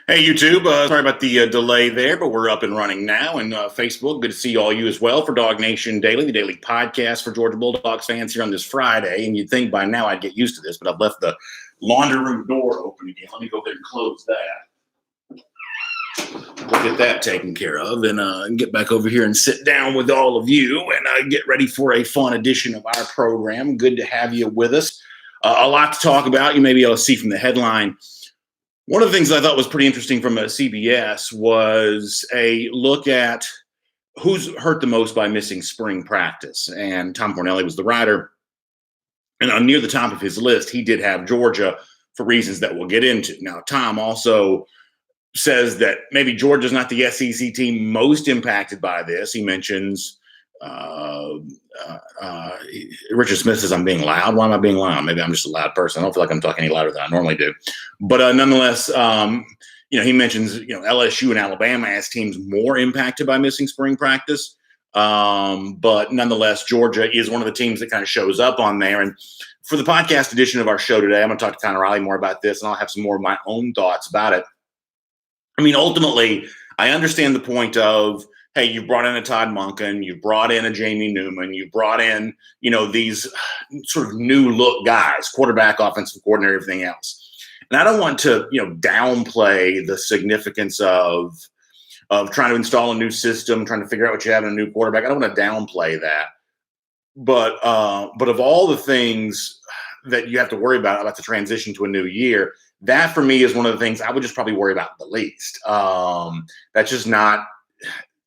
Hey, YouTube. Sorry about the delay there, but we're up and running now. And Facebook, good to see all you as well for DawgNation Daily, the daily podcast for Georgia Bulldogs fans here on this Friday. And you'd think by now I'd get used to this, but I've left the laundry room door open again. Let me go ahead and close that. We'll get that taken care of and get back over here and sit down with all of you and get ready for a fun edition of our program. Good to have you with us. A lot to talk about. You may be able to see from the headline. One of the things I thought was pretty interesting from CBS was a look at who's hurt the most by missing spring practice. And Tom Cornelli was the writer. And near the top of his list, he did have Georgia for reasons that we'll get into. Now, Tom also says that maybe Georgia's not the SEC team most impacted by this. He mentions Richard Smith says I'm being loud. Why am I being loud? Maybe I'm just a loud person. I don't feel like I'm talking any louder than I normally do. But nonetheless, he mentions LSU and Alabama as teams more impacted by missing spring practice. But nonetheless, Georgia is one of the teams that kind of shows up on there. And for the podcast edition of our show today, I'm going to talk to Connor Riley more about this, and I'll have some more of my own thoughts about it. I mean, ultimately, I understand the point of, hey, you brought in a Todd Monken, you brought in a Jamie Newman, you brought in, these sort of new look guys, quarterback, offensive coordinator, everything else. And I don't want to, downplay the significance of trying to install a new system, trying to figure out what you have in a new quarterback. I don't want to downplay that. But of all the things that you have to worry about the transition to a new year, that for me is one of the things I would just probably worry about the least. That's just not,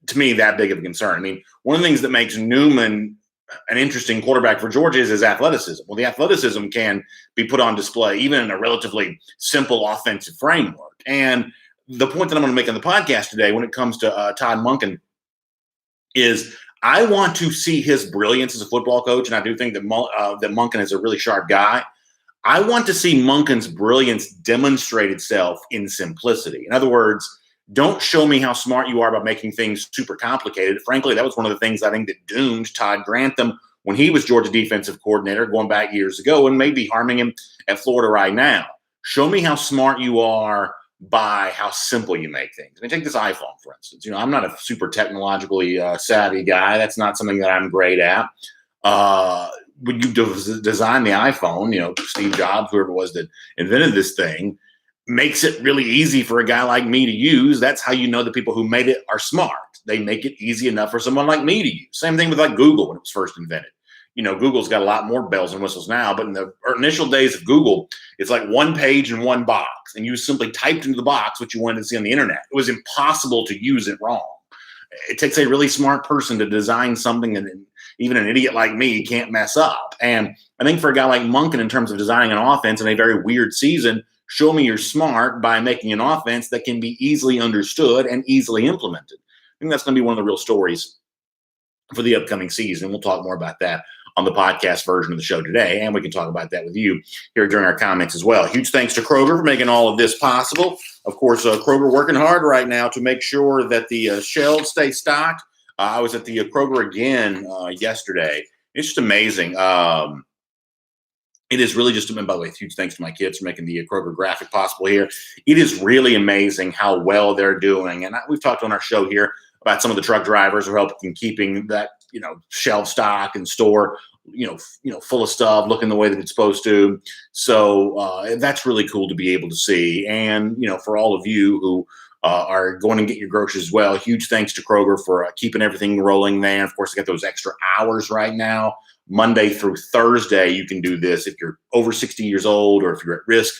to me, that big of a concern. I mean, one of the things that makes Newman an interesting quarterback for Georgia is his athleticism. Well, the athleticism can be put on display even in a relatively simple offensive framework. And the point that I'm going to make on the podcast today when it comes to Todd Monken is I want to see his brilliance as a football coach, and I do think that Monken is a really sharp guy. I want to see Monken's brilliance demonstrate itself in simplicity. In other words, don't show me how smart you are by making things super complicated. Frankly, that was one of the things I think that doomed Todd Grantham when he was Georgia defensive coordinator going back years ago and may be harming him at Florida right now. Show me how smart you are by how simple you make things. I mean, take this iPhone, for instance. I'm not a super technologically savvy guy. That's not something that I'm great at. When you design the iPhone, Steve Jobs, whoever it was that invented this thing, makes it really easy for a guy like me to use. That's how you know the people who made it are smart. They make it easy enough for someone like me to use. Same thing with like Google when it was first invented. Google's got a lot more bells and whistles now, but in the initial days of Google, it's like one page and one box, and you simply typed into the box what you wanted to see on the internet. It was impossible to use it wrong. It takes a really smart person to design something that even an idiot like me can't mess up. And I think for a guy like Monken, in terms of designing an offense in a very weird season, show me you're smart by making an offense that can be easily understood and easily implemented. I think that's going to be one of the real stories for the upcoming season. We'll talk more about that on the podcast version of the show today, and we can talk about that with you here during our comments as well. Huge thanks to Kroger for making all of this possible. Of course, Kroger working hard right now to make sure that the shelves stay stocked. I was at the Kroger again yesterday. It's just amazing. It is really just, and by the way, huge thanks to my kids for making the Kroger graphic possible here. It is really amazing how well they're doing. And we've talked on our show here about some of the truck drivers who help in keeping that, shelf stock and store, full of stuff, looking the way that it's supposed to. So that's really cool to be able to see. And, for all of you who are going to get your groceries as well, huge thanks to Kroger for keeping everything rolling there. Of course, they got those extra hours right now. Monday through Thursday, you can do this if you're over 60 years old or if you're at risk,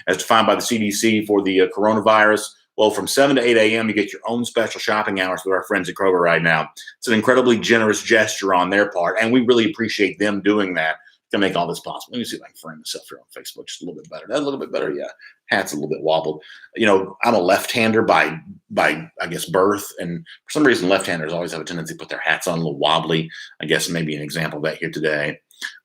as defined by the CDC for the coronavirus. Well, from 7 to 8 a.m., you get your own special shopping hours with our friends at Kroger right now. It's an incredibly generous gesture on their part, and we really appreciate them doing that to make all this possible. Let me see if I can frame this up here on Facebook just a little bit better. That's a little bit better, yeah. Hat's a little bit wobbled. I'm a left-hander by I guess, birth, and for some reason, left-handers always have a tendency to put their hats on a little wobbly. I guess maybe an example of that here today.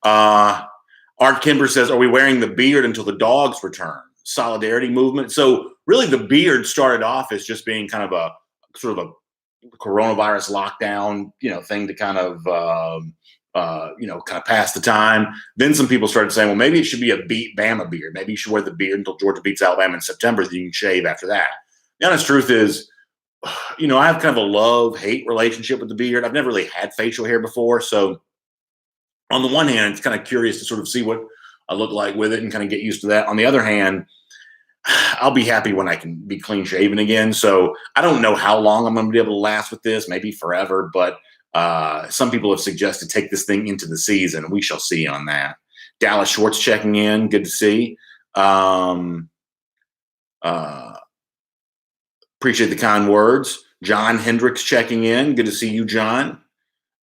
Art Kimber says, are we wearing the beard until the dogs return? Solidarity movement. So really the beard started off as just being kind of a sort of a coronavirus lockdown, thing to kind of pass the time. Then some people started saying, well, maybe it should be a beat Bama beard. Maybe you should wear the beard until Georgia beats Alabama in September, then you can shave after that. The honest truth is, I have kind of a love-hate relationship with the beard. I've never really had facial hair before. So on the one hand, it's kind of curious to sort of see what I look like with it and kind of get used to that. On the other hand, I'll be happy when I can be clean shaven again. So I don't know how long I'm going to be able to last with this, maybe forever, but some people have suggested take this thing into the season. We shall see on that. Dallas Schwartz checking in. Good to see. Appreciate the kind words. John Hendricks checking in. Good to see you, John.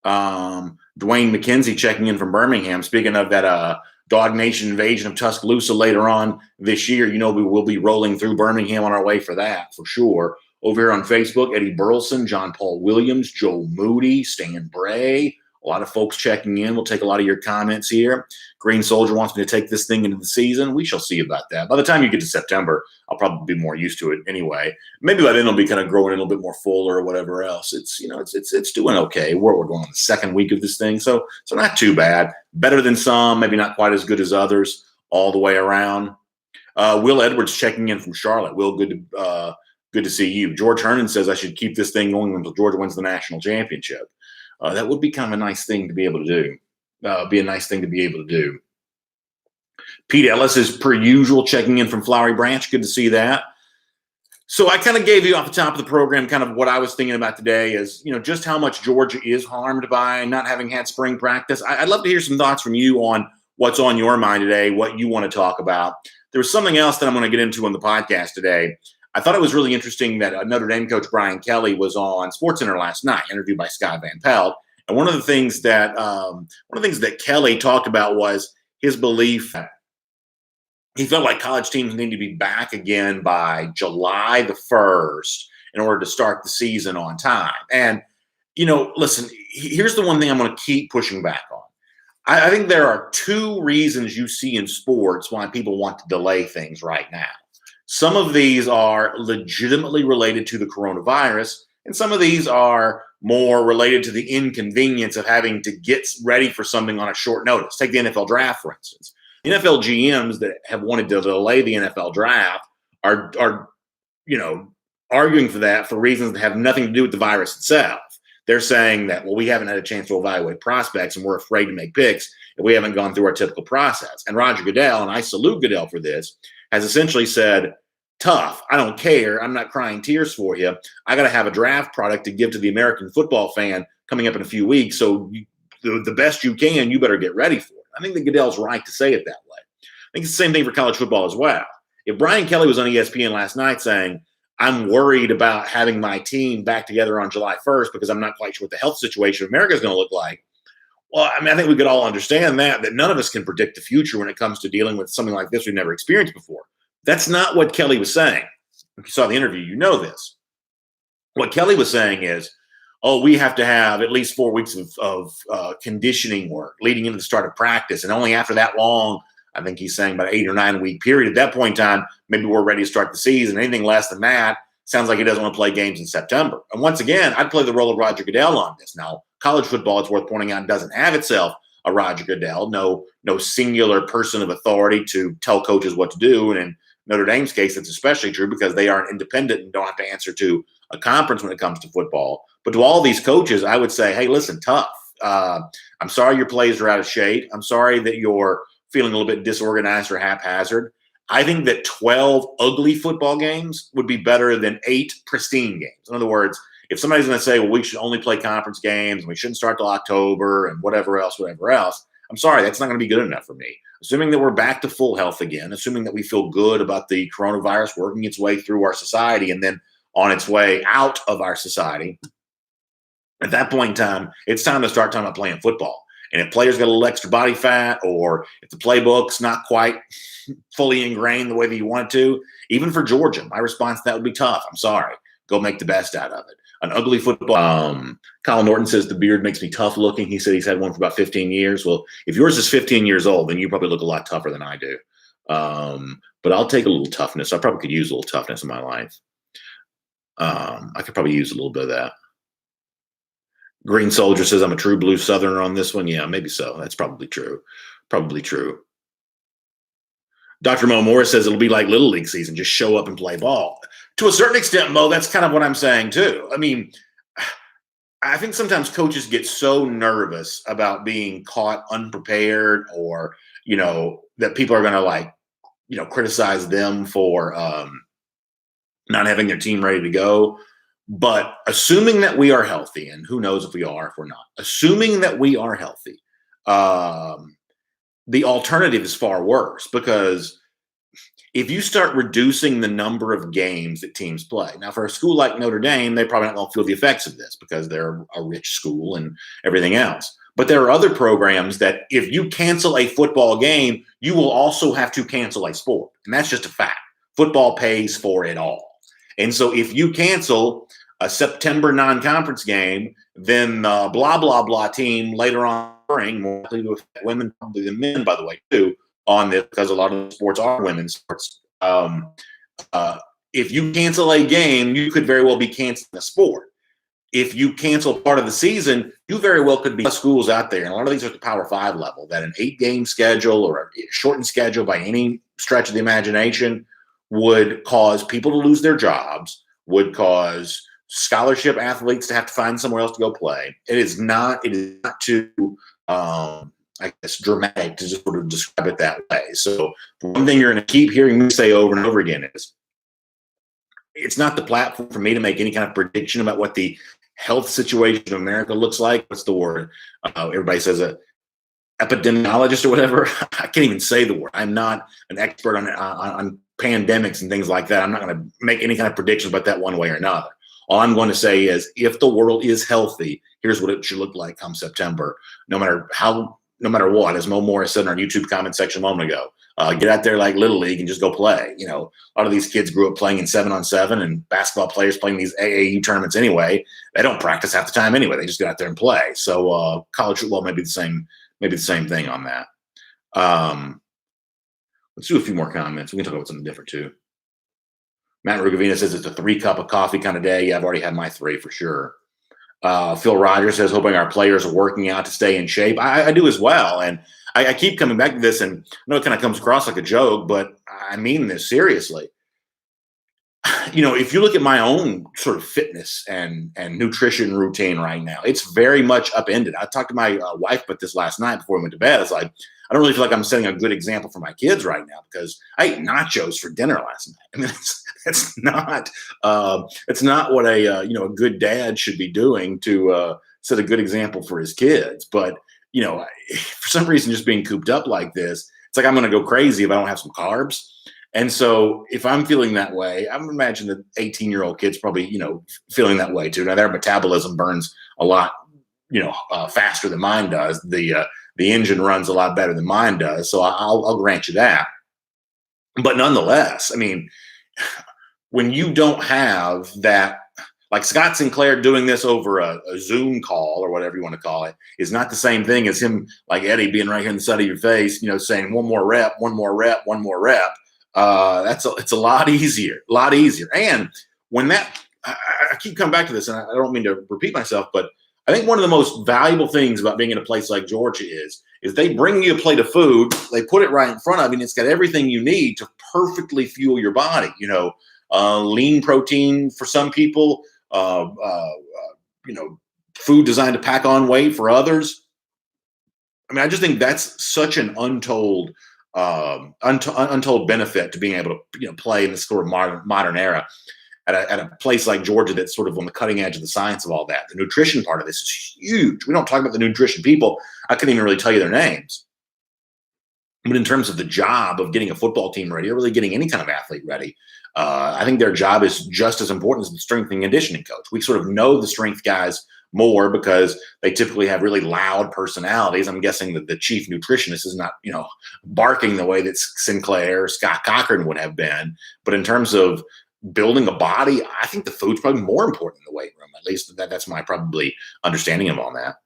Dwayne McKenzie checking in from Birmingham. Speaking of that DawgNation invasion of Tuscaloosa later on this year, we will be rolling through Birmingham on our way for that, for sure. Over here on Facebook, Eddie Burleson, John Paul Williams, Joe Moody, Stan Bray, a lot of folks checking in. We'll take a lot of your comments here. Green Soldier wants me to take this thing into the season. We shall see about that. By the time you get to September, I'll probably be more used to it anyway. Maybe by then it'll be kind of growing a little bit more fuller or whatever else. It's it's doing okay. We're going on the second week of this thing, so not too bad. Better than some, maybe not quite as good as others. All the way around. Will Edwards checking in from Charlotte. Will, good to see you. George Hernan says I should keep this thing going until Georgia wins the national championship. That would be kind of a nice thing to be able to do. Be a nice thing to be able to do. Pete Ellis is per usual checking in from Flowery Branch. Good to see that. So I kind of gave you off the top of the program kind of what I was thinking about today is, just how much Georgia is harmed by not having had spring practice. I'd love to hear some thoughts from you on what's on your mind today, what you want to talk about. There was something else that I'm going to get into on the podcast today. I thought it was really interesting that Notre Dame coach Brian Kelly was on SportsCenter last night, interviewed by Scott Van Pelt. And one of the things that Kelly talked about was his belief that he felt like college teams need to be back again by July the 1st in order to start the season on time. And, listen, here's the one thing I'm going to keep pushing back on. I think there are two reasons you see in sports why people want to delay things right now. Some of these are legitimately related to the coronavirus, and some of these are more related to the inconvenience of having to get ready for something on a short notice. Take the NFL draft, for instance. NFL GMs that have wanted to delay the NFL draft are arguing for that for reasons that have nothing to do with the virus itself. They're saying that, we haven't had a chance to evaluate prospects and we're afraid to make picks if we haven't gone through our typical process. And Roger Goodell, and I salute Goodell for this, has essentially said, tough, I don't care, I'm not crying tears for you. I got to have a draft product to give to the American football fan coming up in a few weeks. So the best you can, you better get ready for it. I think that Goodell's right to say it that way. I think it's the same thing for college football as well. If Brian Kelly was on ESPN last night saying, I'm worried about having my team back together on July 1st because I'm not quite sure what the health situation of America is going to look like. Well, I think we could all understand that none of us can predict the future when it comes to dealing with something like this we've never experienced before. That's not what Kelly was saying. If you saw the interview, you know this. What Kelly was saying is, we have to have at least 4 weeks of conditioning work leading into the start of practice. And only after that long, I think he's saying about 8 or 9 week period. At that point in time, maybe we're ready to start the season. Anything less than that sounds like he doesn't want to play games in September. And once again, I'd play the role of Roger Goodell on this. Now, college football, it's worth pointing out, doesn't have itself a Roger Goodell, no singular person of authority to tell coaches what to do. And in Notre Dame's case, it's especially true because they aren't independent and don't have to answer to a conference when it comes to football. But to all these coaches, I would say, hey, listen, tough. I'm sorry your plays are out of shape. I'm sorry that you're feeling a little bit disorganized or haphazard. I think that 12 ugly football games would be better than 8 pristine games. In other words, if somebody's going to say, we should only play conference games and we shouldn't start till October and whatever else, I'm sorry, that's not going to be good enough for me. Assuming that we're back to full health again, assuming that we feel good about the coronavirus working its way through our society and then on its way out of our society, at that point in time, it's time to start talking about playing football. And if players got a little extra body fat or if the playbook's not quite fully ingrained the way that you want it to, even for Georgia, my response to that would be tough. I'm sorry. Go make the best out of it. An ugly football. Colin Norton says the beard makes me tough looking. He said he's had one for about 15 years. Well, if yours is 15 years old, then you probably look a lot tougher than I do. But I'll take a little toughness. I probably could use a little toughness in my life. I could probably use a little bit of that. Green Soldier says I'm a true blue Southerner on this one. Yeah, maybe so. That's probably true. Probably true. Dr. Mo Morris says it'll be like Little League season. Just show up and play ball. To a certain extent, Mo, that's kind of what I'm saying too. I mean, I think sometimes coaches get so nervous about being caught unprepared, or that people are going to criticize them for not having their team ready to go. But assuming that we are healthy, and who knows if we are, if we're not, assuming that we are healthy, the alternative is far worse, because if you start reducing the number of games that teams play, now for a school like Notre Dame, they probably not going to feel the effects of this because they're a rich school and everything else. But there are other programs that if you cancel a football game, you will also have to cancel a sport. And that's just a fact. Football pays for it all. And so if you cancel a September non-conference game, then the blah, blah, blah team later on, more likely to affect women probably than men, by the way, too, on this, because a lot of sports are women's sports. If you cancel a game, you could very well be canceling a sport. If you cancel part of the season, you very well could be schools out there, and a lot of these are at the Power 5 level, that an 8-game schedule or a shortened schedule by any stretch of the imagination would cause people to lose their jobs, would cause scholarship athletes to have to find somewhere else to go play. It is not too I guess dramatic to just sort of describe it that way. So one thing you're going to keep hearing me say over and over again is, it's not the platform for me to make any kind of prediction about what the health situation of America looks like. What's the word? Everybody says a epidemiologist or whatever. I can't even say the word. I'm not an expert on pandemics and things like that. I'm not going to make any kind of predictions about that one way or another. All I'm going to say is, if the world is healthy, here's what it should look like come September, no matter what. As Mo Morris said in our YouTube comment section a moment ago, get out there like Little League and just go play. A lot of these kids grew up playing in 7-on-7, and basketball players playing these AAU tournaments anyway. They don't practice half the time anyway. They just get out there and play. So college football may be the same thing on that. Let's do a few more comments. We can talk about something different too. Matt Rugavina says it's a 3-cup of coffee kind of day. Yeah, I've already had my 3 for sure. Phil Rogers says, hoping our players are working out to stay in shape. I do as well. And I keep coming back to this, and I know it kind of comes across like a joke, but I mean this seriously. If you look at my own sort of fitness and nutrition routine right now, it's very much upended. I talked to my wife about this last night before we went to bed. It's like, I don't really feel like I'm setting a good example for my kids right now, because I ate nachos for dinner last night. I mean, it's not what a good dad should be doing to set a good example for his kids. But for some reason, just being cooped up like this, it's like I'm going to go crazy if I don't have some carbs. And so if I'm feeling that way, I would imagine that 18-year-old kids probably, feeling that way too. Now, their metabolism burns a lot, faster than mine does. The engine runs a lot better than mine does. So I'll grant you that. But nonetheless, I mean, when you don't have that, like Scott Sinclair doing this over a Zoom call or whatever you want to call it, is not the same thing as him, like Eddie, being right here in the side of your face, saying one more rep, one more rep, one more rep. It's a lot easier. And when I keep coming back to this, and I don't mean to repeat myself, but I think one of the most valuable things about being in a place like Georgia is they bring you a plate of food, they put it right in front of you, and it's got everything you need to perfectly fuel your body. Lean protein for some people, food designed to pack on weight for others. I mean, I just think that's such an untold benefit to being able to play in this sort of modern era at a place like Georgia that's sort of on the cutting edge of the science of all that. The nutrition part of this is huge. We don't talk about the nutrition people. I couldn't even really tell you their names. But in terms of the job of getting a football team ready, or really getting any kind of athlete ready, I think their job is just as important as the strength and conditioning coach. We sort of know the strength guys more because they typically have really loud personalities. I'm guessing that the chief nutritionist is not, barking the way that Sinclair or Scott Cochran would have been. But in terms of building a body, I think the food's probably more important in the weight room. At least that's my probably understanding of on that.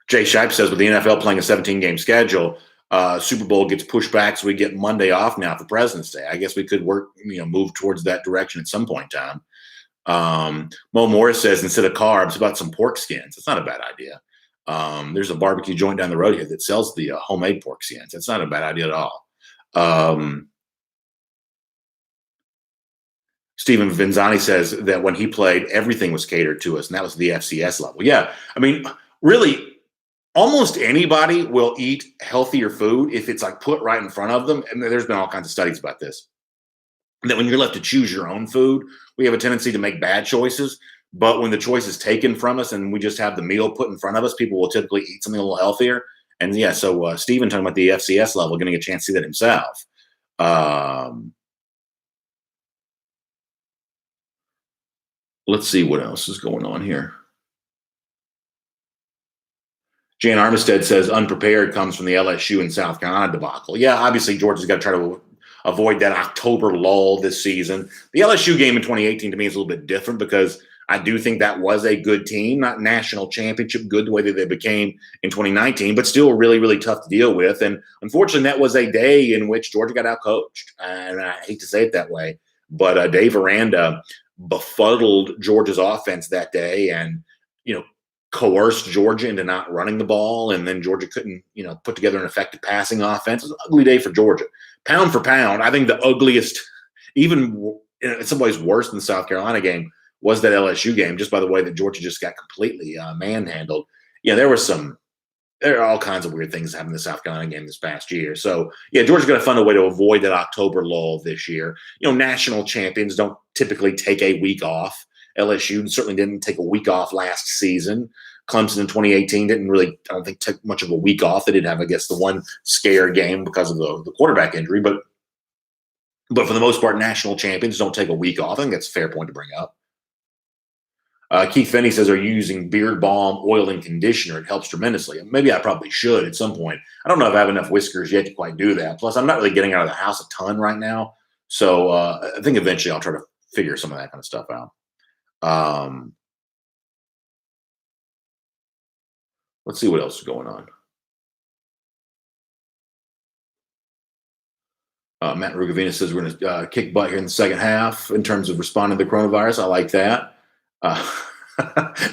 Jay Shipe says, with the NFL playing a 17-game schedule, Super Bowl gets pushed back, so we get Monday off now for President's Day. I guess we could move towards that direction at some point in time. Mo Morris says, instead of carbs, about some pork skins. That's not a bad idea. There's a barbecue joint down the road here that sells the homemade pork skins. That's not a bad idea at all. Stephen Vinzani says that when he played, everything was catered to us, and that was the FCS level. Yeah, I mean, really, almost anybody will eat healthier food if it's like put right in front of them. And there's been all kinds of studies about this. That when you're left to choose your own food, we have a tendency to make bad choices. But when the choice is taken from us and we just have the meal put in front of us, people will typically eat something a little healthier. And yeah, so Stephen talking about the FCS level, getting a chance to see that himself. Let's see what else is going on here. Jan Armistead says unprepared comes from the LSU and South Carolina debacle. Yeah, obviously Georgia's got to try to avoid that October lull this season. The LSU game in 2018 to me is a little bit different because I do think that was a good team, not national championship good the way that they became in 2019, but still really, really tough to deal with. And unfortunately, that was a day in which Georgia got outcoached. And I hate to say it that way, but Dave Aranda befuddled Georgia's offense that day and, coerced Georgia into not running the ball. And then Georgia couldn't, put together an effective passing offense. It was an ugly day for Georgia. Pound for pound, I think the ugliest, even in some ways worse than the South Carolina game, was that LSU game, just by the way that Georgia just got completely manhandled. Yeah, there are all kinds of weird things happening in the South Carolina game this past year. So, yeah, Georgia's going to find a way to avoid that October lull this year. National champions don't typically take a week off. LSU certainly didn't take a week off last season. Clemson in 2018 didn't really, I don't think, take much of a week off. They did have, I guess, the one scare game because of the quarterback injury. But for the most part, national champions don't take a week off. I think that's a fair point to bring up. Keith Finney says, are you using beard balm, oil, and conditioner? It helps tremendously. Maybe I probably should at some point. I don't know if I have enough whiskers yet to quite do that. Plus, I'm not really getting out of the house a ton right now. So I think eventually I'll try to figure some of that kind of stuff out. Let's see what else is going on. Matt Rugavina says we're going to kick butt here in the second half in terms of responding to the coronavirus. I like that.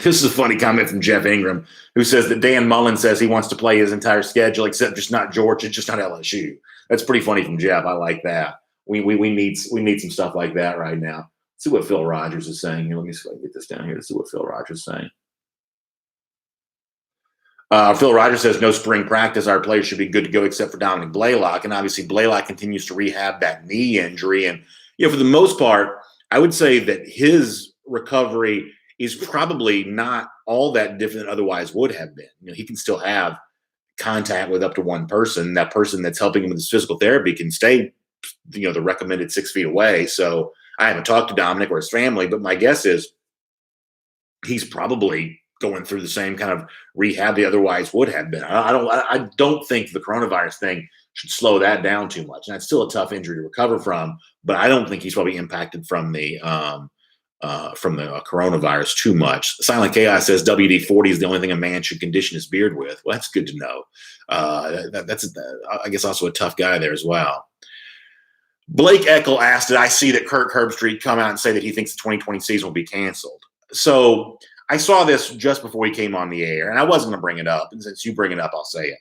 This is a funny comment from Jeff Ingram, who says that Dan Mullen says he wants to play his entire schedule, except just not Georgia, just not LSU. That's pretty funny from Jeff. I like that. We need some stuff like that right now. Let's see what Phil Rogers is saying here. Let me see if I can get this down here to see what Phil Rogers is saying. Phil Rogers says no spring practice. Our players should be good to go except for Dominic Blaylock. And obviously Blaylock continues to rehab that knee injury. And, for the most part, I would say that his recovery is probably not all that different than otherwise would have been. He can still have contact with up to one person. That person that's helping him with his physical therapy can stay, the recommended 6 feet away. So I haven't talked to Dominic or his family, but my guess is he's probably going through the same kind of rehab he otherwise would have been. I don't think the coronavirus thing should slow that down too much. And that's still a tough injury to recover from, but I don't think he's probably impacted from the coronavirus too much. Silent Chaos says WD-40 is the only thing a man should condition his beard with. Well, that's good to know. That's I guess also a tough guy there as well. Blake Eckel asked, did I see that Kirk Herbstreit come out and say that he thinks the 2020 season will be canceled? So I saw this just before we came on the air, and I wasn't going to bring it up. And since you bring it up, I'll say it.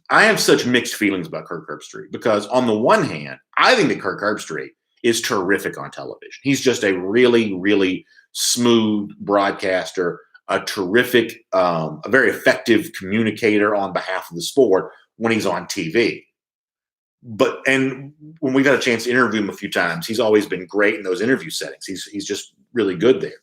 I have such mixed feelings about Kirk Herbstreit because on the one hand, I think that Kirk Herbstreit is terrific on television. He's just a really, really smooth broadcaster, a terrific, a very effective communicator on behalf of the sport when he's on TV. And when we've had a chance to interview him a few times, he's always been great in those interview settings. He's just really good there.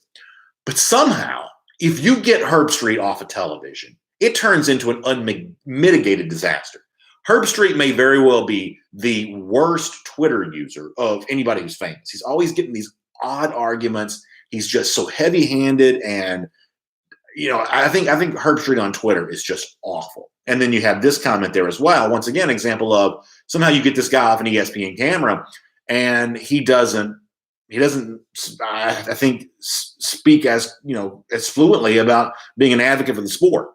But somehow, if you get Herbstreit off of television, it turns into an unmitigated disaster. Herbstreit may very well be the worst Twitter user of anybody who's famous. He's always getting these odd arguments. He's just so heavy-handed, and I think Herbstreit on Twitter is just awful. And then you have this comment there as well. Once again, example of somehow you get this guy off an ESPN camera, and he doesn't. I think speak as fluently about being an advocate for the sport.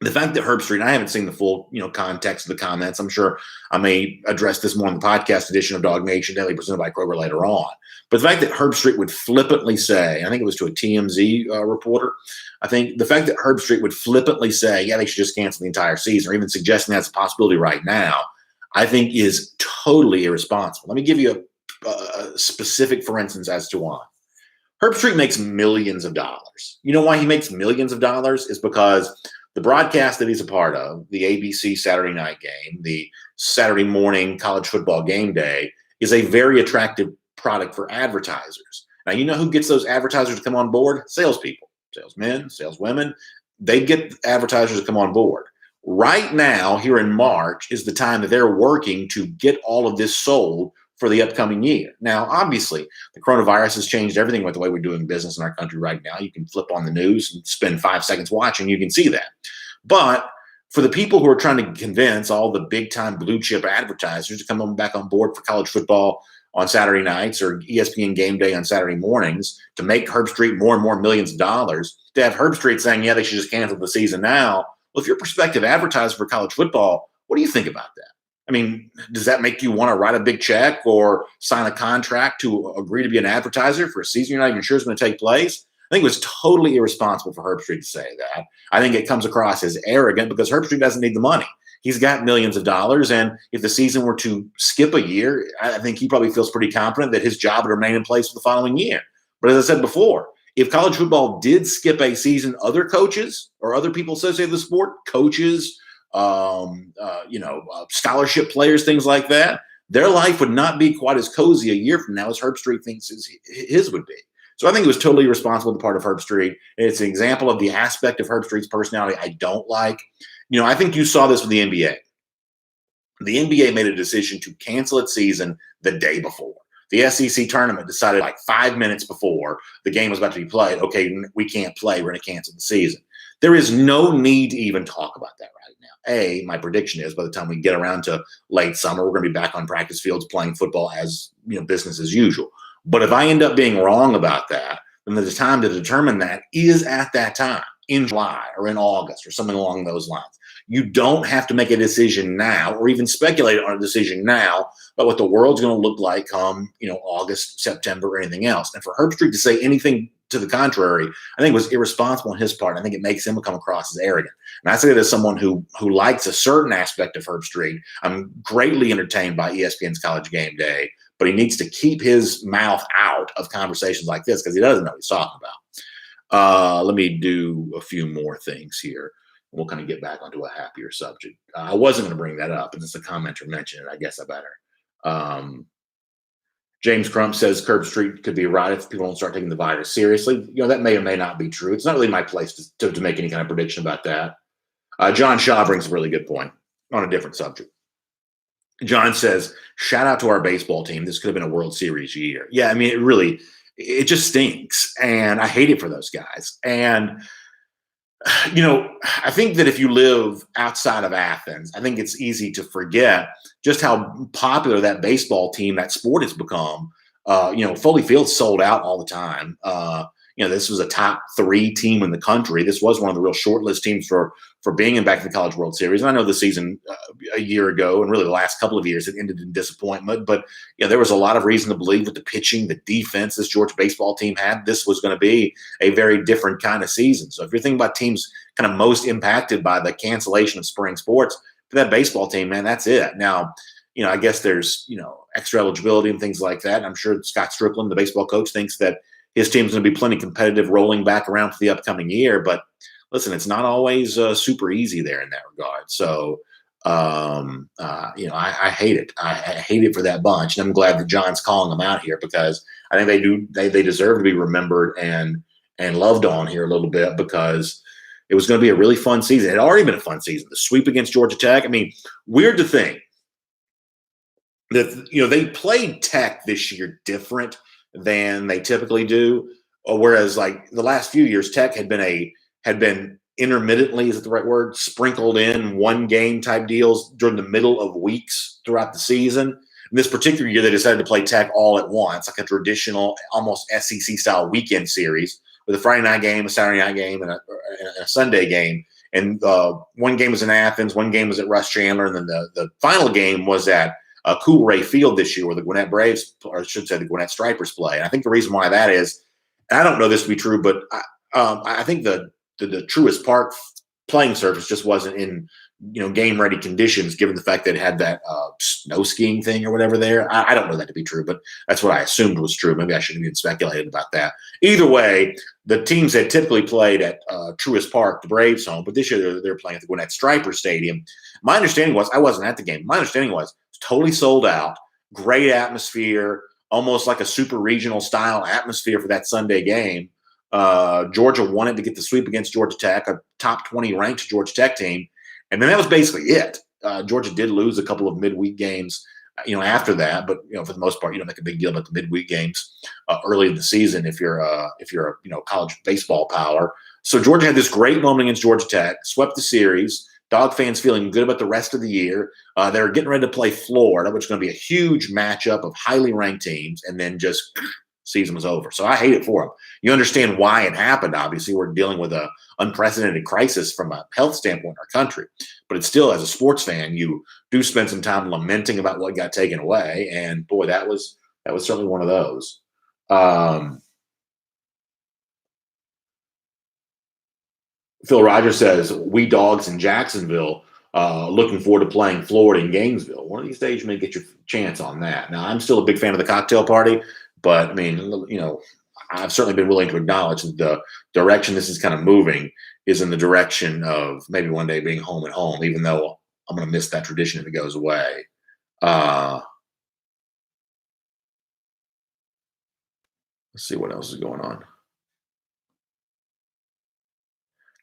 The fact that Herbstreit, I haven't seen the full, context of the comments. I'm sure I may address this more in the podcast edition of DawgNation Daily presented by Kroger later on. But the fact that Herbstreit would flippantly say, I think it was to a TMZ reporter, I think the fact that Herbstreit would flippantly say, yeah, they should just cancel the entire season, or even suggesting that's a possibility right now, I think is totally irresponsible. Let me give you specific, for instance, as to why. Herbstreit makes millions of dollars. You know why he makes millions of dollars? Is because the broadcast that he's a part of, the ABC Saturday night game, the Saturday morning college football game day, is a very attractive product for advertisers. Now, you know who gets those advertisers to come on board? Salespeople, salesmen, saleswomen. They get advertisers to come on board. Right now, here in March, is the time that they're working to get all of this sold for the upcoming year. Now, obviously, the coronavirus has changed everything with the way we're doing business in our country right now. You can flip on the news and spend 5 seconds watching, you can see that. But for the people who are trying to convince all the big-time blue-chip advertisers to come back on board for college football on Saturday nights or ESPN game day on Saturday mornings to make Herbstreit more and more millions of dollars, to have Herbstreit saying, yeah, they should just cancel the season now. Well, if you're a prospective advertiser for college football, what do you think about that? I mean, does that make you want to write a big check or sign a contract to agree to be an advertiser for a season you're not even sure is going to take place? I think it was totally irresponsible for Herbstreit to say that. I think it comes across as arrogant because Herbstreit doesn't need the money. He's got millions of dollars, and if the season were to skip a year, I think he probably feels pretty confident that his job would remain in place for the following year. But as I said before, if college football did skip a season, other coaches or other people associated with the sport, coaches, scholarship players, things like that, their life would not be quite as cozy a year from now as Herbstreit thinks his would be. So I think it was totally irresponsible on the part of Herbstreit. It's an example of the aspect of Herbstreit's personality I don't like. I think you saw this with the NBA. The NBA made a decision to cancel its season the day before. The SEC tournament decided like 5 minutes before the game was about to be played, okay, we can't play, we're going to cancel the season. There is no need to even talk about that right now. My prediction is by the time we get around to late summer, we're going to be back on practice fields playing football as business as usual. But if I end up being wrong about that, then the time to determine that is at that time, in July or in August or something along those lines. You don't have to make a decision now or even speculate on a decision now about what the world's going to look like come, August, September, or anything else. And for Herbstreit to say anything to the contrary, I think was irresponsible on his part. I think it makes him come across as arrogant. And I say that as someone who likes a certain aspect of Herbstreit. I'm greatly entertained by ESPN's College Game Day, but he needs to keep his mouth out of conversations like this because he doesn't know what he's talking about. Let me do a few more things here. We'll kind of get back onto a happier subject. I wasn't going to bring that up, but since the commenter mentioned it, I guess I better. James Crump says Herbstreit could be right if people don't start taking the virus seriously. That may or may not be true. It's not really my place to make any kind of prediction about that. John Shaw brings a really good point on a different subject. John says, shout out to our baseball team. This could have been a World Series year. Yeah, I mean, it just stinks. And I hate it for those guys. And I think that if you live outside of Athens, I think it's easy to forget just how popular that baseball team, that sport has become. Foley Field's sold out all the time. This was a top 3 team in the country. This was one of the real shortlist teams for being in back to the College World Series. And I know the season a year ago and really the last couple of years it ended in disappointment. But there was a lot of reason to believe with the pitching, the defense this Georgia baseball team had, this was going to be a very different kind of season. So if you're thinking about teams kind of most impacted by the cancellation of spring sports, for that baseball team, man, that's it. Now, I guess there's, extra eligibility and things like that. And I'm sure Scott Strickland, the baseball coach, thinks that his team's going to be plenty competitive rolling back around for the upcoming year. But listen, it's not always super easy there in that regard. So, I hate it. I hate it for that bunch. And I'm glad that John's calling them out here because I think they deserve to be remembered and loved on here a little bit because it was going to be a really fun season. It had already been a fun season. The sweep against Georgia Tech. I mean, weird to think that, they played Tech this year different than they typically do. Whereas like the last few years, Tech had been intermittently, is it the right word, sprinkled in one game type deals during the middle of weeks throughout the season. And this particular year, they decided to play Tech all at once, like a traditional, almost SEC style weekend series with a Friday night game, a Saturday night game, and a Sunday game. And one game was in Athens, one game was at Russ Chandler, and then the final game was at Cool Ray Field this year, where the Gwinnett Braves, or I should say the Gwinnett Stripers play. And I think the reason why that is, and I don't know this to be true, but I think the truest park playing surface just wasn't in game ready conditions, given the fact that it had that snow skiing thing or whatever there. I don't know that to be true, but that's what I assumed was true. Maybe I shouldn't even speculated about that. Either way, the teams had typically played at Truist Park, the Braves home, but this year they're playing at the Gwinnett Striper Stadium. My understanding was, I wasn't at the game. My understanding was it's totally sold out, great atmosphere, almost like a super regional style atmosphere for that Sunday game. Georgia wanted to get the sweep against Georgia Tech, a top 20 ranked Georgia Tech team. And then that was basically it. Georgia did lose a couple of midweek games, after that. But for the most part, you don't make a big deal about the midweek games early in the season if you're a college baseball power. So Georgia had this great moment against Georgia Tech, swept the series. Dog fans feeling good about the rest of the year. They're getting ready to play Florida, which is going to be a huge matchup of highly ranked teams, and then just season was over. So I hate it for them. You understand why it happened. Obviously, we're dealing with an unprecedented crisis from a health standpoint in our country. But it's still, as a sports fan, you do spend some time lamenting about what got taken away. And boy, that was certainly one of those. Phil Rogers says, "We dogs in Jacksonville looking forward to playing Florida in Gainesville. One of these days, you may get your chance on that." Now, I'm still a big fan of the cocktail party, but I mean, I've certainly been willing to acknowledge that the direction this is kind of moving is in the direction of maybe one day being home at home, even though I'm going to miss that tradition if it goes away. Let's see what else is going on.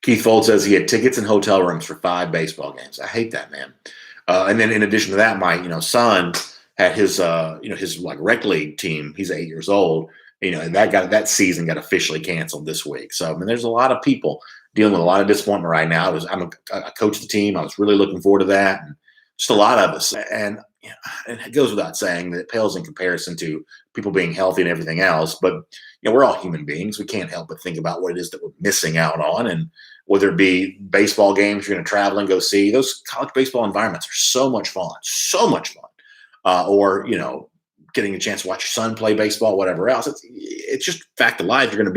Keith Fold says he had tickets and hotel rooms for 5 baseball games. I hate that, man. And then in addition to that, my son had his his like rec league team. He's 8 years old. And that season got officially canceled this week. So I mean, there's a lot of people dealing with a lot of disappointment right now. I coached the team. I was really looking forward to that, and just a lot of us. And it goes without saying that it pales in comparison to people being healthy and everything else. But we're all human beings. We can't help but think about what it is that we're missing out on, and whether it be baseball games you're going to travel and go see, those college baseball environments are so much fun, or getting a chance to watch your son play baseball, whatever else. It's just fact of life. You're going to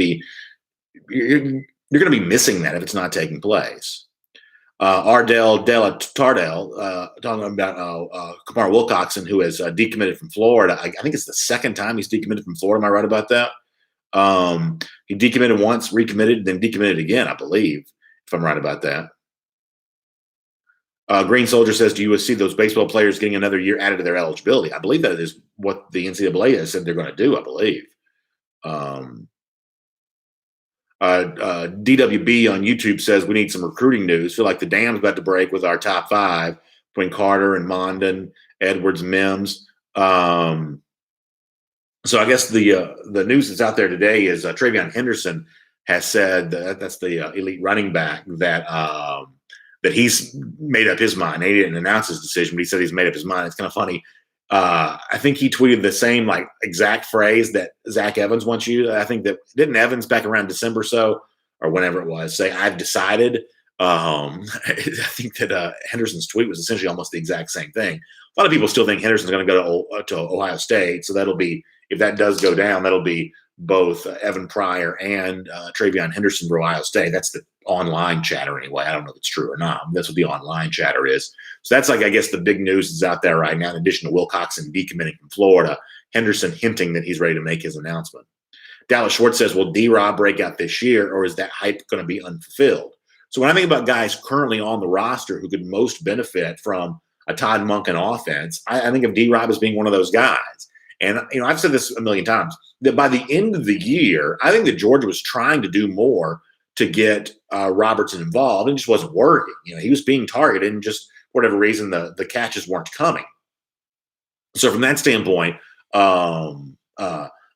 be missing that if it's not taking place. Ardell Della Tardell talking about Kamar Wilcoxon, who has decommitted from Florida. I think it's the second time he's decommitted from Florida. Am I right about that? He decommitted once, recommitted, then decommitted again, I believe, if I'm right about that. Green Soldier says, "Do you see those baseball players getting another year added to their eligibility?" I believe that is what the NCAA has said they're going to do, I believe. DWB on YouTube says, "We need some recruiting news. Feel like the dam's about to break with our top 5 between Carter and Mondon, Edwards, Mims." So I guess the news that's out there today is Travion Henderson has said that's the elite running back that he's made up his mind. He didn't announce his decision, but he said he's made up his mind. It's kind of funny. I think he tweeted the same exact phrase that Zach Evans wants you. I think that didn't Evans back around December or whenever it was say, "I've decided." I think that Henderson's tweet was essentially almost the exact same thing. A lot of people still think Henderson's going to go to Ohio State, so that'll be, if that does go down, that'll be both Evan Pryor and Travion Henderson for Ohio State. That's the online chatter anyway. I don't know if it's true or not. That's what the online chatter is. So that's I guess the big news is out there right now. In addition to Wilcoxon decommitting from Florida, Henderson hinting that he's ready to make his announcement. Dallas Schwartz says, "Will D-Rob break out this year, or is that hype going to be unfulfilled?" So when I think about guys currently on the roster who could most benefit from a Todd Monken offense, I think of D-Rob as being one of those guys. And I've said this a million times, that by the end of the year, I think that Georgia was trying to do more to get Robertson involved. It just wasn't working. He was being targeted, and just for whatever reason, the catches weren't coming. So from that standpoint, I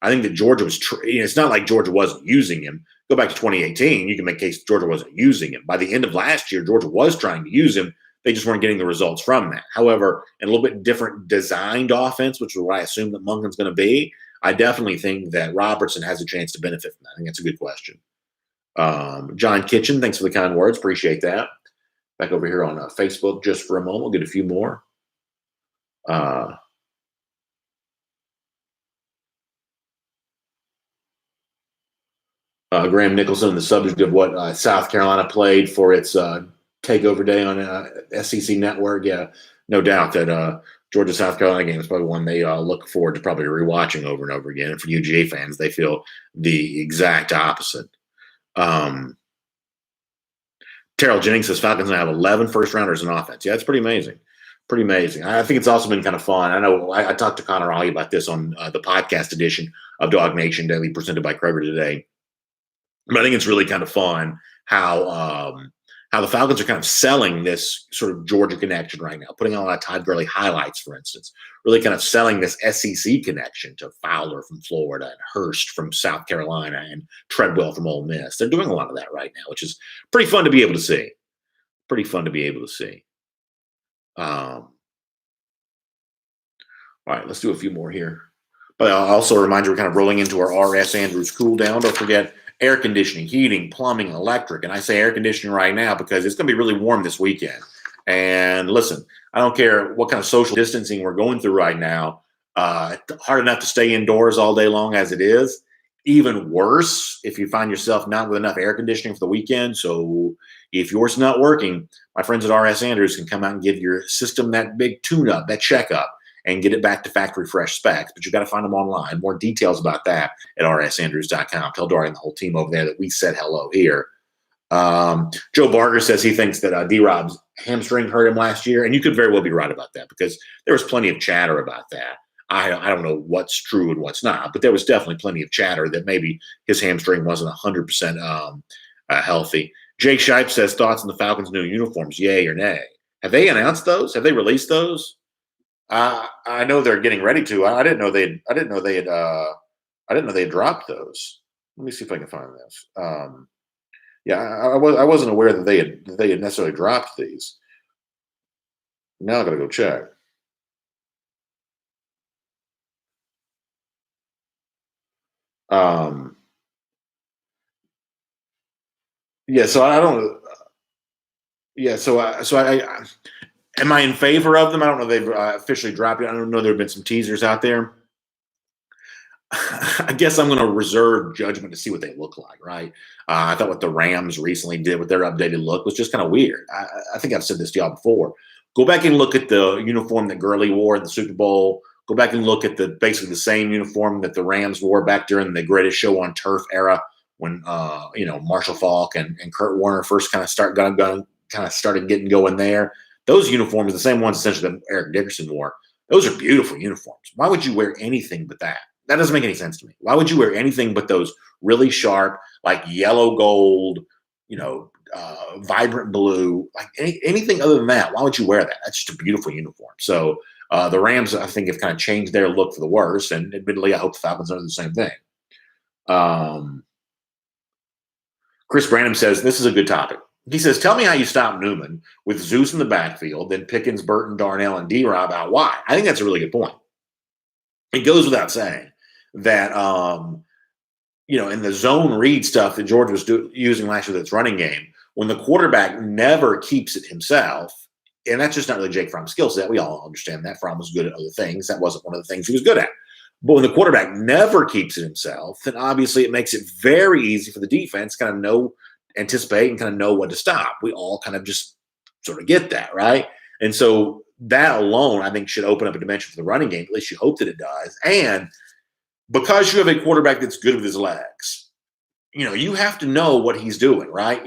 think that Georgia was. It's not like Georgia wasn't using him. Go back to 2018, you can make a case Georgia wasn't using him. By the end of last year, Georgia was trying to use him. They just weren't getting the results from that. However, in a little bit different designed offense, which is what I assume that Monken's going to be, I definitely think that Robertson has a chance to benefit from that. I think that's a good question. John Kitchen, thanks for the kind words. Appreciate that. Back over here on Facebook just for a moment. We'll get a few more. Graham Nicholson, the subject of what South Carolina played for its takeover day on SEC Network. Yeah, no doubt that Georgia South Carolina game is probably one they look forward to probably rewatching over and over again. And for UGA fans, they feel the exact opposite. Terrell Jennings says Falcons now have 11 first rounders in offense. Yeah, it's pretty amazing. Pretty amazing. I think it's also been kind of fun. I know I talked to Connor Ollie about this on the podcast edition of DawgNation Daily presented by Kroger today. But I think it's really kind of fun how the Falcons are kind of selling this sort of Georgia connection right now, putting on a lot of Todd Gurley highlights, for instance, really kind of selling this SEC connection to Fowler from Florida and Hurst from South Carolina and Treadwell from Ole Miss. They're doing a lot of that right now, which is pretty fun to be able to see. Pretty fun to be able to see. All right, let's do a few more here. But I'll also remind you, we're kind of rolling into our R.S. Andrews cool down. Don't forget air conditioning, heating, plumbing, electric. And I say air conditioning right now because it's going to be really warm this weekend. And listen, I don't care what kind of social distancing we're going through right now. Hard enough to stay indoors all day long as it is. Even worse if you find yourself not with enough air conditioning for the weekend. So if yours is not working, my friends at R.S. Andrews can come out and give your system that big tune-up, that checkup, and get it back to factory fresh specs. But you've got to find them online. More details about that at rsandrews.com. Tell Dorian and the whole team over there that we said hello here. Joe Barger says he thinks that D-Rob's hamstring hurt him last year, and you could very well be right about that because there was plenty of chatter about that. I don't know what's true and what's not, but there was definitely plenty of chatter that maybe his hamstring wasn't 100% healthy. Jake Shipe says thoughts on the Falcons' new uniforms, yay or nay? Have they announced those? Have they released those? I know they're getting ready to. I didn't know they had dropped those. Let me see if I can find this. Yeah, I wasn't aware that they had necessarily dropped these. Now I got to go check. Yeah, so I don't. Yeah, so I am I in favor of them? I don't know if they've officially dropped it. I don't know. There have been some teasers out there. I guess I'm going to reserve judgment to see what they look like, right? I thought what the Rams recently did with their updated look was just kind of weird. I think I've said this to y'all before. Go back and look at the uniform that Gurley wore in the Super Bowl. Go back and look at basically the same uniform that the Rams wore back during the Greatest Show on Turf era when Marshall Faulk and Kurt Warner first kind of started getting going there. Those uniforms, the same ones essentially that Eric Dickerson wore, those are beautiful uniforms. Why would you wear anything but that? That doesn't make any sense to me. Why would you wear anything but those really sharp, like yellow gold, vibrant blue, like anything other than that? Why would you wear that? That's just a beautiful uniform. So the Rams, I think, have kind of changed their look for the worse. And admittedly, I hope the Falcons are the same thing. Chris Branham says, this is a good topic. He says, tell me how you stop Newman with Zeus in the backfield, then Pickens, Burton, Darnell, and D-Rob out wide. I think that's a really good point. It goes without saying that, in the zone read stuff that George was using last year, that's running game, when the quarterback never keeps it himself, and that's just not really Jake Fromm's skill set. We all understand that. Fromm was good at other things. That wasn't one of the things he was good at. But when the quarterback never keeps it himself, then obviously it makes it very easy for the defense to kind of anticipate and kind of know what to stop. We all kind of just sort of get that, right? And so that alone, I think, should open up a dimension for the running game. At least you hope that it does. And because you have a quarterback that's good with his legs, you have to know what he's doing, right?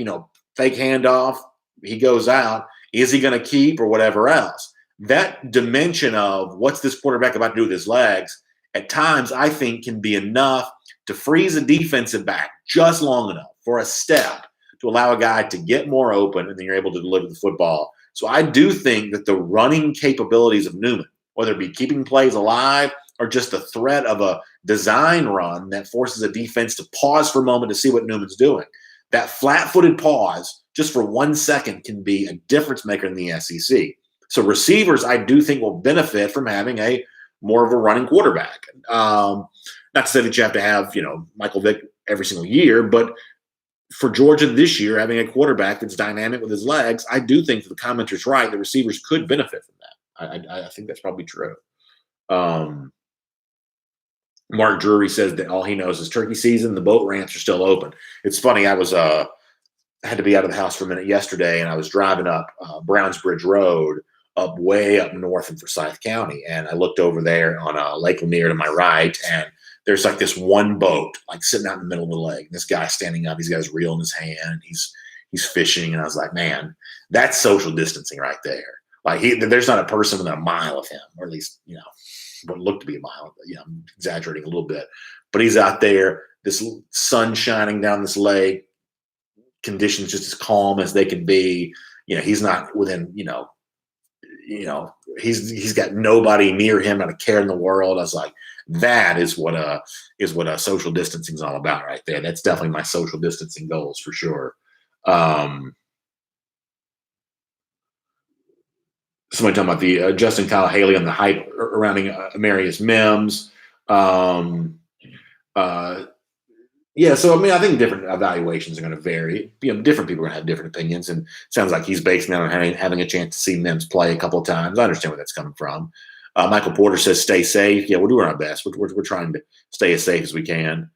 Fake handoff, he goes out. Is he going to keep or whatever else? That dimension of what's this quarterback about to do with his legs, at times I think can be enough to freeze a defensive back just long enough for a step to allow a guy to get more open, and then you're able to deliver the football. So I do think that the running capabilities of Newman, whether it be keeping plays alive or just the threat of a design run that forces a defense to pause for a moment to see what Newman's doing, that flat-footed pause just for 1 second can be a difference maker in the SEC. So receivers, I do think, will benefit from having a more of a running quarterback. Not to say that you have to have, Michael Vick every single year, but for Georgia this year, having a quarterback that's dynamic with his legs, I do think that the commenter's right. The receivers could benefit from that. I think that's probably true. Mark Drury says that all he knows is turkey season. The boat ramps are still open. It's funny. I was I had to be out of the house for a minute yesterday, and I was driving up Brownsbridge Road, up way up north in Forsyth County, and I looked over there on Lake Lanier to my right, and there's like this one boat like sitting out in the middle of the lake. And this guy standing up, he's got his reel in his hand, he's fishing, and I was like, man, that's social distancing right there. Like there's not a person within a mile of him, or at least what looked to be a mile. I'm exaggerating a little bit, but he's out there. This sun shining down this lake, conditions just as calm as they can be. He's not within. He's got nobody near him, not a care in the world. I was like, that is what social distancing is all about right there. That's definitely my social distancing goals for sure. Somebody talking about the Justin Kyle Haley on the hype surrounding Amarius Mims. Yeah, so I think different evaluations are going to vary. Different people are going to have different opinions, and it sounds like he's basing that on having a chance to see Mims play a couple of times. I understand where that's coming from. Michael Porter says, "Stay safe." Yeah, we're doing our best. We're trying to stay as safe as we can.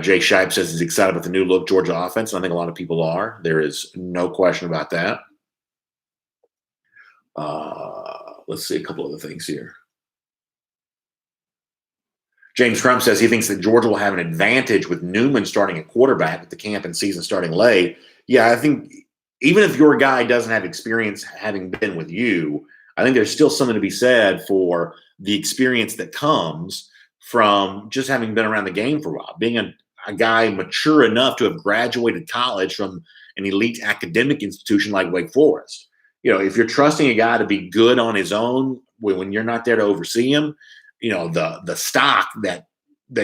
Jake Shipe says he's excited about the new look Georgia offense, and I think a lot of people are. There is no question about that. Let's see a couple other things here. James Crump says he thinks that Georgia will have an advantage with Newman starting at quarterback with the camp and season starting late. Yeah, I think even if your guy doesn't have experience having been with you, I think there's still something to be said for the experience that comes from just having been around the game for a while, being a guy mature enough to have graduated college from an elite academic institution like Wake Forest. If you're trusting a guy to be good on his own when you're not there to oversee him, the stock that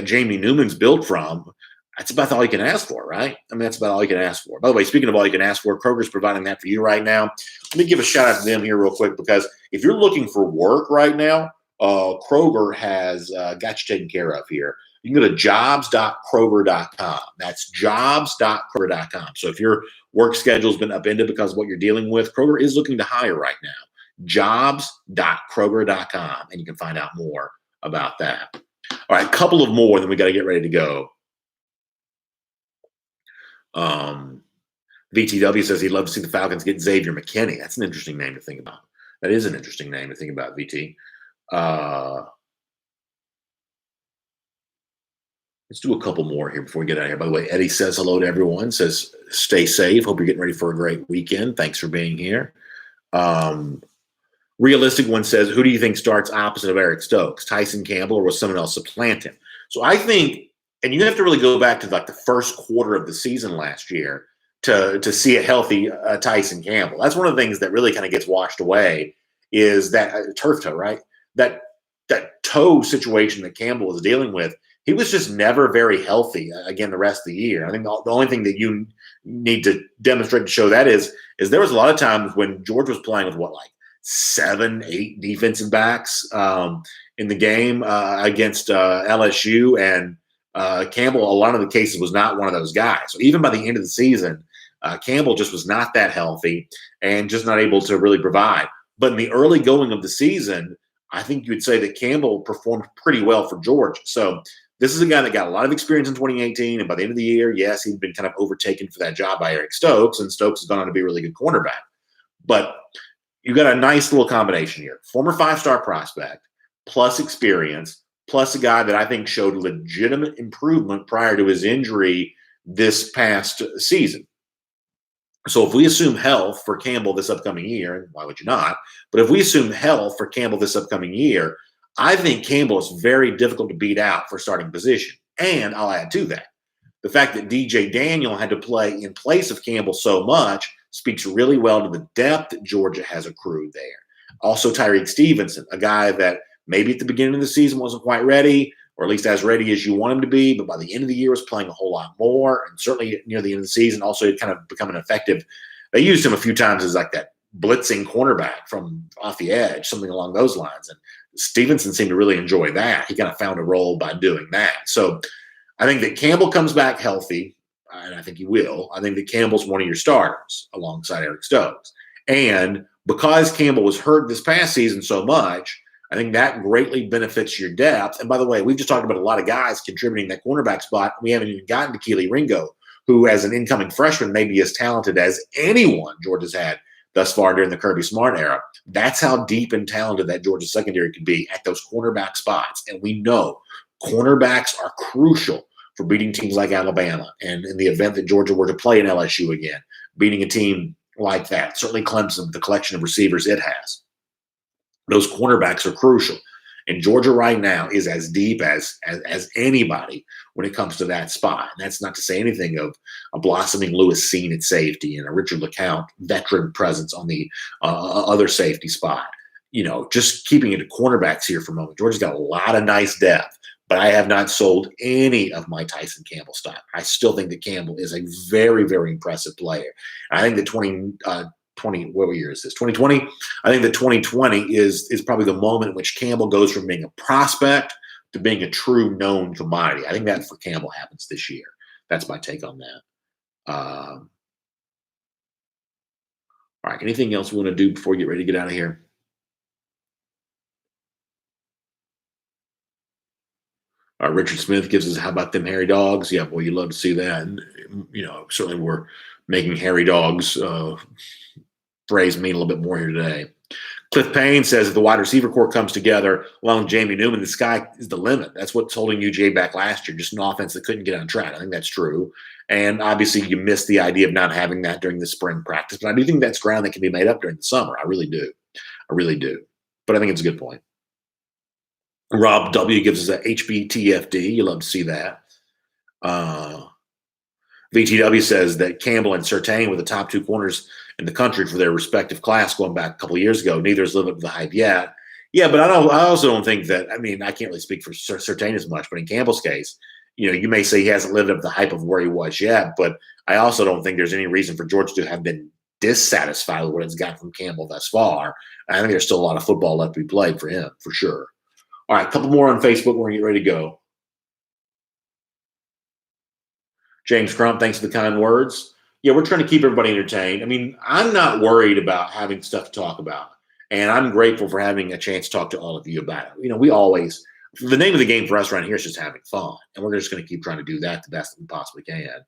Jamie Newman's built from, that's about all you can ask for, right? That's about all you can ask for. By the way, speaking of all you can ask for, Kroger's providing that for you right now. Let me give a shout out to them here real quick, because if you're looking for work right now, Kroger has got you taken care of here. You can go to jobs.kroger.com. That's jobs.kroger.com. So if your work schedule's been upended because of what you're dealing with, Kroger is looking to hire right now. Jobs.kroger.com, and you can find out more about that. All right, a couple of more, then we got to get ready to go. VTW says he'd love to see the Falcons get Xavier McKinney. That's an interesting name to think about. That is an interesting name to think about, VT. Let's do a couple more here before we get out of here. By the way, Eddie says hello to everyone, says stay safe. Hope you're getting ready for a great weekend. Thanks for being here. Realistic one says, who do you think starts opposite of Eric Stokes, Tyson Campbell, or will someone else supplant him? So I think, and you have to really go back to like the first quarter of the season last year to see a healthy Tyson Campbell. That's one of the things that really kind of gets washed away is that turf toe, right? That toe situation that Campbell was dealing with. He was just never very healthy, again, the rest of the year. I think the only thing that you need to demonstrate to show that is there was a lot of times when George was playing with 7, 8 defensive backs in the game against LSU, and Campbell, a lot of the cases, was not one of those guys. So even by the end of the season, Campbell just was not that healthy and just not able to really provide. But in the early going of the season, I think you would say that Campbell performed pretty well for Georgia. So this is a guy that got a lot of experience in 2018, and by the end of the year, yes, he'd been kind of overtaken for that job by Eric Stokes, and Stokes has gone on to be a really good cornerback. But you got a nice little combination here. Former 5-star prospect, plus experience, plus a guy that I think showed legitimate improvement prior to his injury this past season. So if we assume health for Campbell this upcoming year, and why would you not? But if we assume health for Campbell this upcoming year, I think Campbell is very difficult to beat out for starting position. And I'll add to that, the fact that DJ Daniel had to play in place of Campbell so much speaks really well to the depth that Georgia has accrued there. Also, Tyreek Stevenson, a guy that maybe at the beginning of the season wasn't quite ready, or at least as ready as you want him to be, but by the end of the year was playing a whole lot more, and certainly near the end of the season also had kind of become an effective. They used him a few times as like that blitzing cornerback from off the edge, something along those lines, and Stevenson seemed to really enjoy that. He kind of found a role by doing that. So I think that Campbell comes back healthy, and I think he will. I think that Campbell's one of your starters alongside Eric Stokes. And because Campbell was hurt this past season so much, I think that greatly benefits your depth. And by the way, we've just talked about a lot of guys contributing that cornerback spot. We haven't even gotten to Keely Ringo, who, as an incoming freshman, may be as talented as anyone Georgia's had thus far during the Kirby Smart era. That's how deep and talented that Georgia secondary could be at those cornerback spots. And we know cornerbacks are crucial for beating teams like Alabama. And in the event that Georgia were to play an LSU again, beating a team like that, certainly Clemson, the collection of receivers it has, those cornerbacks are crucial. And Georgia right now is as deep as anybody when it comes to that spot. And that's not to say anything of a blossoming Lewis Seen at safety and a Richard LeCount veteran presence on the other safety spot. Just keeping it to cornerbacks here for a moment. Georgia's got a lot of nice depth, but I have not sold any of my Tyson Campbell stock. I still think that Campbell is a very, very impressive player. I think the 2020, what year is this? 2020. I think the 2020 is probably the moment in which Campbell goes from being a prospect to being a true known commodity. I think that for Campbell happens this year. That's my take on that. All right. Anything else we want to do before we get ready to get out of here? Richard Smith gives us, how about them hairy dogs? Yeah, boy, you love to see that. And, certainly we're making hairy dogs phrase mean a little bit more here today. Cliff Payne says if the wide receiver core comes together along with Jamie Newman, the sky is the limit. That's what's holding UGA back last year, just an offense that couldn't get on track. I think that's true. And obviously you missed the idea of not having that during the spring practice. But I do think that's ground that can be made up during the summer. I really do. But I think it's a good point. Rob W. gives us a HBTFD. You love to see that. VTW says that Campbell and Surtain were the top two corners in the country for their respective class going back a couple of years ago. Neither has lived up to the hype yet. Yeah, but I also don't think that, I can't really speak for Surtain as much, but in Campbell's case, you may say he hasn't lived up to the hype of where he was yet, but I also don't think there's any reason for Georgia to have been dissatisfied with what it's got from Campbell thus far. I think there's still a lot of football left to be played for him, for sure. All right, a couple more on Facebook. We're going to get ready to go. James Crump, thanks for the kind words. Yeah, we're trying to keep everybody entertained. I'm not worried about having stuff to talk about, and I'm grateful for having a chance to talk to all of you about it. We always, the name of the game for us around here is just having fun, and we're just going to keep trying to do that the best that we possibly can.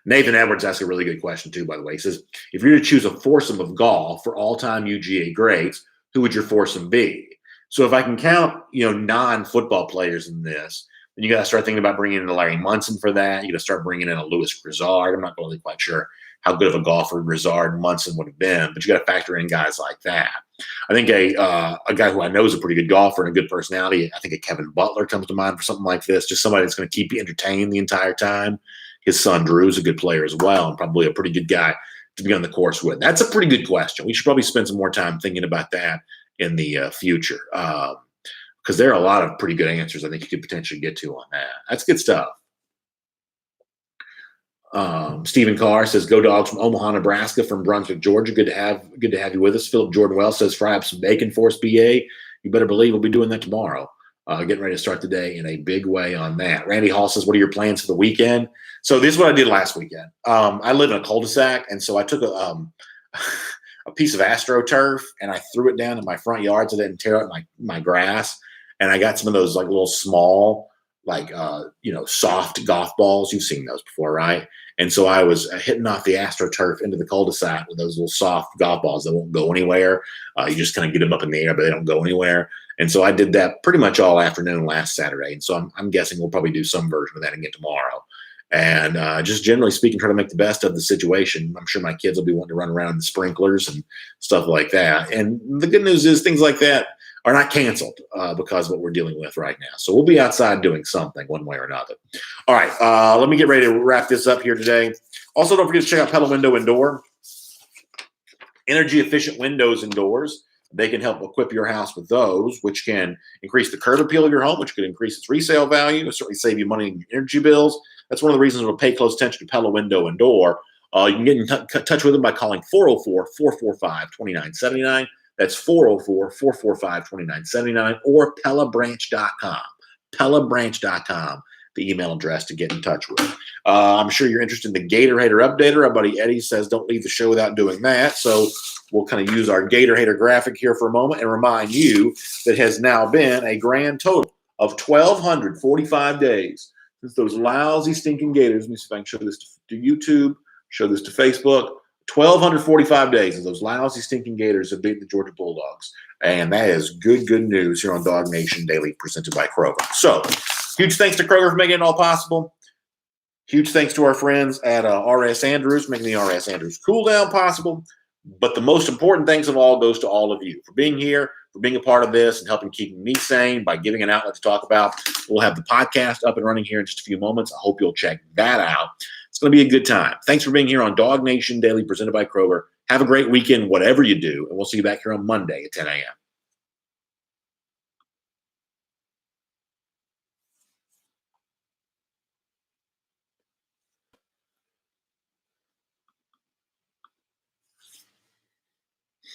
Nathan Edwards asked a really good question, too, by the way. He says, if you were to choose a foursome of golf for all-time UGA greats, who would your foursome be? So if I can count, non-football players in this, then you got to start thinking about bringing in a Larry Munson for that. You got to start bringing in a Louis Grizzard. I'm not really quite sure how good of a golfer Grizzard and Munson would have been, but you got to factor in guys like that. I think a guy who I know is a pretty good golfer and a good personality, I think a Kevin Butler comes to mind for something like this, just somebody that's going to keep you entertained the entire time. His son Drew is a good player as well, and probably a pretty good guy to be on the course with. That's a pretty good question. We should probably spend some more time thinking about that in the future, because there are a lot of pretty good answers I think you could potentially get to on that. That's good stuff. Stephen Carr says, "Go Dogs from Omaha, Nebraska, from Brunswick, Georgia. Good to have you with us." Philip Jordan Wells says, "Fry up some bacon for us, BA." You better believe we'll be doing that tomorrow. Getting ready to start the day in a big way on that. Randy Hall says, "What are your plans for the weekend?" So this is what I did last weekend. I live in a cul-de-sac, and so I took a piece of AstroTurf and I threw it down in my front yard so I didn't tear up my grass. And I got some of those like little small, soft golf balls. You've seen those before, right? And so I was hitting off the AstroTurf into the cul-de-sac with those little soft golf balls that won't go anywhere. You just kind of get them up in the air, but they don't go anywhere. And so I did that pretty much all afternoon last Saturday. And so I'm guessing we'll probably do some version of that again tomorrow. And just generally speaking, try to make the best of the situation. I'm sure my kids will be wanting to run around in the sprinklers and stuff like that. And the good news is things like that are not canceled because of what we're dealing with right now. So we'll be outside doing something one way or another. All right, let me get ready to wrap this up here today. Also, don't forget to check out Pella Window and Door. Energy efficient windows and doors. They can help equip your house with those, which can increase the curb appeal of your home, which could increase its resale value, and certainly save you money in your energy bills. That's one of the reasons we'll pay close attention to Pella Window and Door. You can get in touch with them by calling 404-445-2979. That's 404-445-2979 or PellaBranch.com. PellaBranch.com. the email address to get in touch with. I'm sure you're interested in the Gator Hater Updater. Our buddy Eddie says don't leave the show without doing that. So we'll kind of use our Gator Hater graphic here for a moment and remind you that it has now been a grand total of 1,245 days since those lousy, stinking Gators. Let me see if I can show this to YouTube, show this to Facebook. 1,245 days of those lousy, stinking Gators have beaten the Georgia Bulldogs. And that is good news here on DawgNation Daily, presented by Kroger. So, huge thanks to Kroger for making it all possible. Huge thanks to our friends at R.S. Andrews, making the R.S. Andrews Cool Down possible. But the most important thanks of all goes to all of you for being here, for being a part of this, and helping keep me sane by giving an outlet to talk about. We'll have the podcast up and running here in just a few moments. I hope you'll check that out. It's going to be a good time. Thanks for being here on DawgNation Daily, presented by Kroger. Have a great weekend, whatever you do, and we'll see you back here on Monday at 10 a.m.